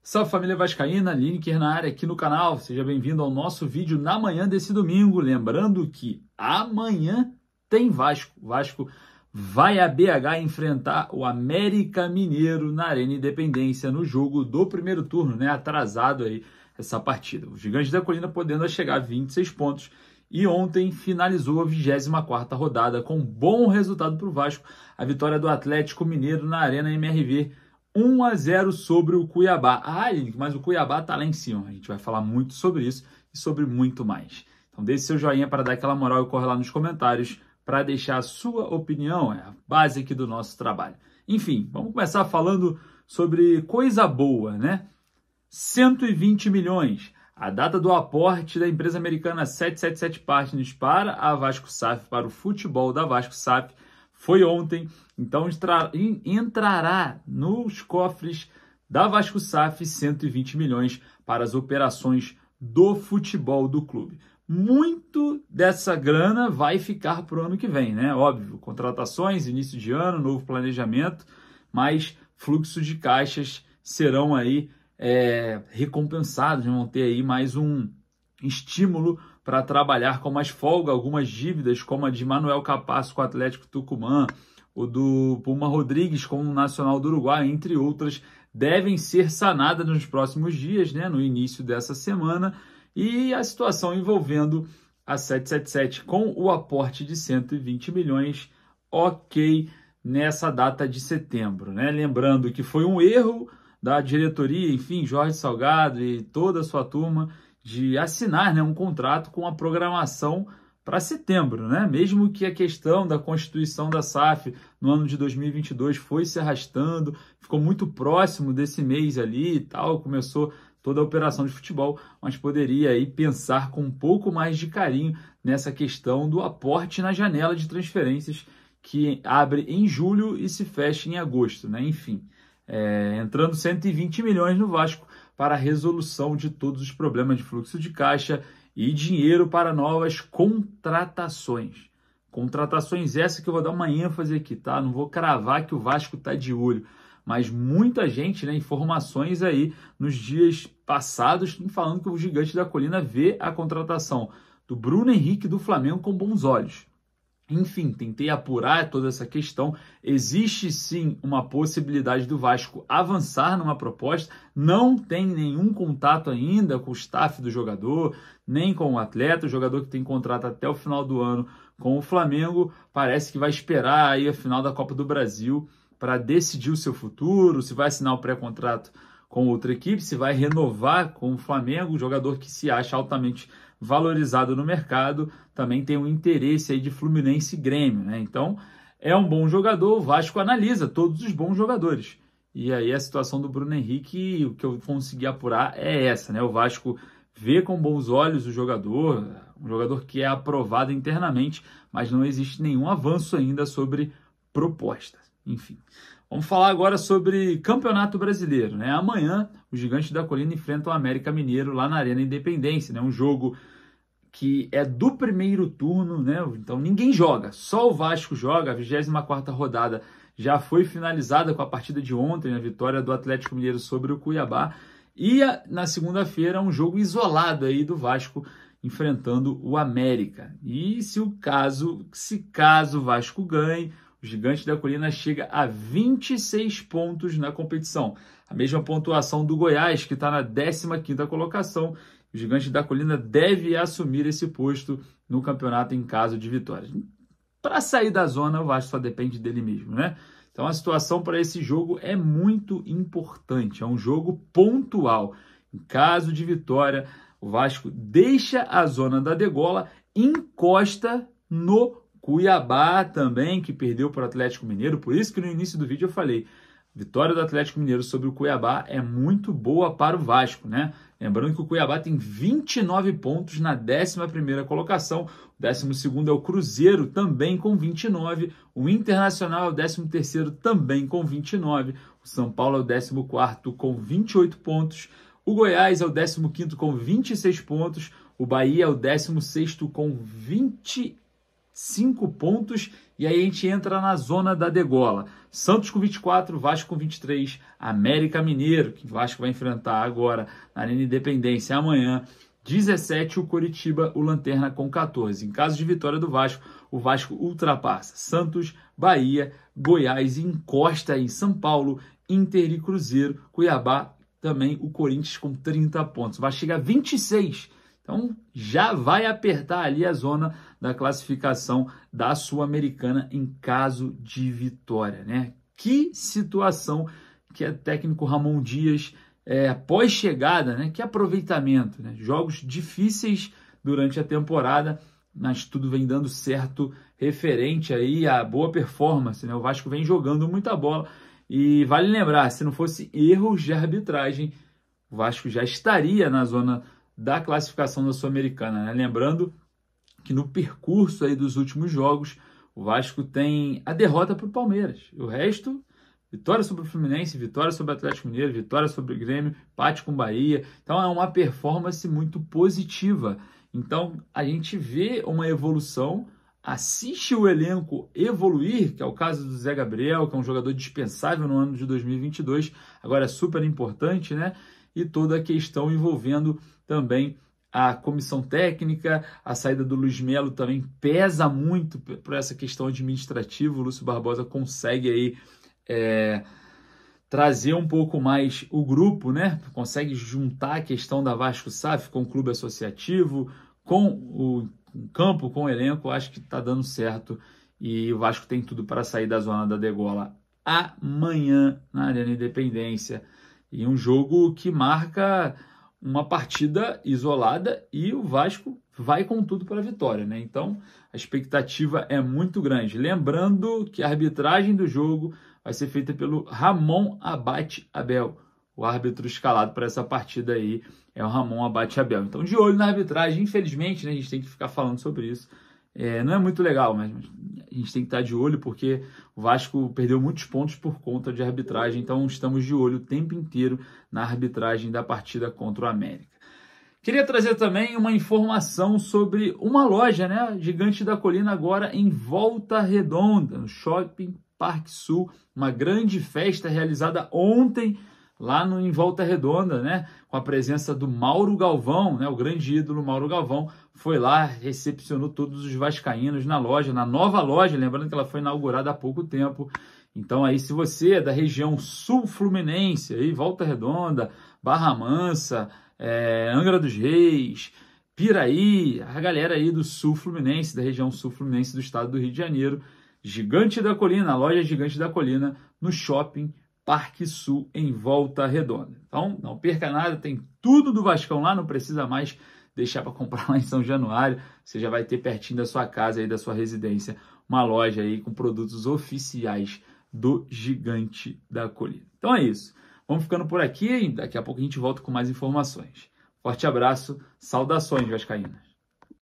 Salve família vascaína, Lineker na área aqui no canal. Seja bem-vindo ao nosso vídeo na manhã desse domingo. Lembrando que amanhã tem Vasco. Vasco vai a BH enfrentar o América Mineiro na Arena Independência no jogo do primeiro turno, né? Atrasado aí essa partida. O Gigante da Colina podendo chegar a 26 pontos e ontem finalizou a 24ª rodada com um bom resultado para o Vasco. A vitória do Atlético Mineiro na Arena MRV 1-0 sobre o Cuiabá. Mas o Cuiabá está lá em cima. A gente vai falar muito sobre isso e sobre muito mais. Então deixe seu joinha para dar aquela moral e corre lá nos comentários para deixar a sua opinião. É a base aqui do nosso trabalho. Enfim, vamos começar falando sobre coisa boa, né? 120 milhões. A data do aporte da empresa americana 777 Partners para a Vasco SAF, para o futebol da Vasco SAF, foi ontem. Então entrará nos cofres da Vasco SAF 120 milhões para as operações do futebol do clube. Muito dessa grana vai ficar para o ano que vem, né? Óbvio, contratações, início de ano, novo planejamento, mas fluxos de caixas serão aí recompensados, vão ter aí mais um estímulo para trabalhar com mais folga. Algumas dívidas, como a de Manuel Capasso com o Atlético Tucumã, o do Puma Rodrigues com o Nacional do Uruguai, entre outras, devem ser sanadas nos próximos dias, né, no início dessa semana. E a situação envolvendo a 777 com o aporte de 120 milhões, ok, nessa data de setembro, né? Lembrando que foi um erro da diretoria, enfim, Jorge Salgado e toda a sua turma, de assinar, né, um contrato com a programação para setembro, né? Mesmo que a questão da constituição da SAF no ano de 2022 foi se arrastando, ficou muito próximo desse mês ali e tal, começou toda a operação de futebol, mas poderia aí pensar com um pouco mais de carinho nessa questão do aporte na janela de transferências que abre em julho e se fecha em agosto, né? Enfim, entrando 120 milhões no Vasco para a resolução de todos os problemas de fluxo de caixa e dinheiro para novas contratações. Contratações essa que eu vou dar uma ênfase aqui, tá? Não vou cravar que o Vasco está de olho, mas muita gente, né, informações aí nos dias passados falando que o Gigante da Colina vê a contratação do Bruno Henrique do Flamengo com bons olhos. Enfim, tentei apurar toda essa questão. Existe sim uma possibilidade do Vasco avançar numa proposta. Não tem nenhum contato ainda com o staff do jogador, nem com o atleta. O jogador que tem contrato até o final do ano com o Flamengo parece que vai esperar aí a final da Copa do Brasil para decidir o seu futuro, se vai assinar o pré-contrato com outra equipe, se vai renovar com o Flamengo. O jogador que se acha altamente valorizado no mercado, também tem um interesse aí de Fluminense e Grêmio, né? Então, é um bom jogador, o Vasco analisa todos os bons jogadores. E aí a situação do Bruno Henrique, o que eu consegui apurar é essa, né? O Vasco vê com bons olhos o jogador, um jogador que é aprovado internamente, mas não existe nenhum avanço ainda sobre propostas. Enfim, vamos falar agora sobre Campeonato Brasileiro, né? Amanhã, o Gigante da Colina enfrenta o América Mineiro lá na Arena Independência, né? Um jogo que é do primeiro turno, né? Então ninguém joga, só o Vasco joga. A 24ª rodada já foi finalizada com a partida de ontem, a vitória do Atlético Mineiro sobre o Cuiabá. E na segunda-feira, um jogo isolado aí do Vasco enfrentando o América. E se caso o Vasco ganhe, o Gigante da Colina chega a 26 pontos na competição. A mesma pontuação do Goiás, que está na 15ª colocação. O Gigante da Colina deve assumir esse posto no campeonato em caso de vitória. Para sair da zona, o Vasco só depende dele mesmo, né? Então a situação para esse jogo é muito importante. É um jogo pontual. Em caso de vitória, o Vasco deixa a zona da degola, encosta no Cuiabá também, que perdeu para o Atlético Mineiro. Por isso que no início do vídeo eu falei, vitória do Atlético Mineiro sobre o Cuiabá é muito boa para o Vasco, né? Lembrando que o Cuiabá tem 29 pontos na 11ª colocação. O 12º é o Cruzeiro, também com 29. O Internacional é o 13º, também com 29. O São Paulo é o 14º, com 28 pontos. O Goiás é o 15º, com 26 pontos. O Bahia é o 16º, com 20 5 pontos, e aí a gente entra na zona da degola. Santos com 24, Vasco com 23, América Mineiro, que o Vasco vai enfrentar agora na Arena Independência amanhã, 17, o Coritiba, o Lanterna com 14. Em caso de vitória do Vasco, o Vasco ultrapassa Santos, Bahia, Goiás e encosta em São Paulo, Inter e Cruzeiro, Cuiabá, também o Corinthians com 30 pontos. Vai chegar a 26. Então, já vai apertar ali a zona da classificação da Sul-Americana em caso de vitória, né? Que situação que é técnico Ramon Dias, após chegada, né? Que aproveitamento, né? Jogos difíceis durante a temporada, mas tudo vem dando certo referente aí à boa performance, né? O Vasco vem jogando muita bola e vale lembrar, se não fosse erros de arbitragem, o Vasco já estaria na zona da classificação da Sul-Americana, né? Lembrando que no percurso aí dos últimos jogos, o Vasco tem a derrota para o Palmeiras. O resto, vitória sobre o Fluminense, vitória sobre o Atlético Mineiro, vitória sobre o Grêmio, empate com o Bahia. Então é uma performance muito positiva. Então a gente vê uma evolução, assiste o elenco evoluir, que é o caso do Zé Gabriel, que é um jogador dispensável no ano de 2022, agora é super importante, né? E toda a questão envolvendo também a comissão técnica, a saída do Luiz Melo também pesa muito por essa questão administrativa. O Lúcio Barbosa consegue aí trazer um pouco mais o grupo, né? Consegue juntar a questão da Vasco SAF com o clube associativo, com o campo, com o elenco. Acho que está dando certo e o Vasco tem tudo para sair da zona da degola amanhã na Arena Independência. E um jogo que marca uma partida isolada e o Vasco vai com tudo para a vitória, né? Então, a expectativa é muito grande. Lembrando que a arbitragem do jogo vai ser feita pelo Ramon Abate Abel. O árbitro escalado para essa partida aí é o Ramon Abate Abel. Então, de olho na arbitragem, infelizmente, né, a gente tem que ficar falando sobre isso. Não é muito legal, mas a gente tem que estar de olho porque o Vasco perdeu muitos pontos por conta de arbitragem, então estamos de olho o tempo inteiro na arbitragem da partida contra o América. Queria trazer também uma informação sobre uma loja, né? Gigante da Colina agora em Volta Redonda, no Shopping Parque Sul, uma grande festa realizada ontem lá em Volta Redonda, né? Com a presença do Mauro Galvão, né? O grande ídolo Mauro Galvão foi lá, recepcionou todos os vascaínos na loja, na nova loja, lembrando que ela foi inaugurada há pouco tempo. Então aí, se você é da região sul-fluminense, aí Volta Redonda, Barra Mansa, Angra dos Reis, Piraí, a galera aí do sul-fluminense, da região sul-fluminense do estado do Rio de Janeiro, Gigante da Colina, a loja Gigante da Colina, no Shopping Parque Sul, em Volta Redonda. Então, não perca nada, tem tudo do Vascão lá, não precisa mais deixar para comprar lá em São Januário, você já vai ter pertinho da sua casa, aí, da sua residência, uma loja aí com produtos oficiais do Gigante da Colina. Então é isso, vamos ficando por aqui e daqui a pouco a gente volta com mais informações. Forte abraço, saudações vascaínas.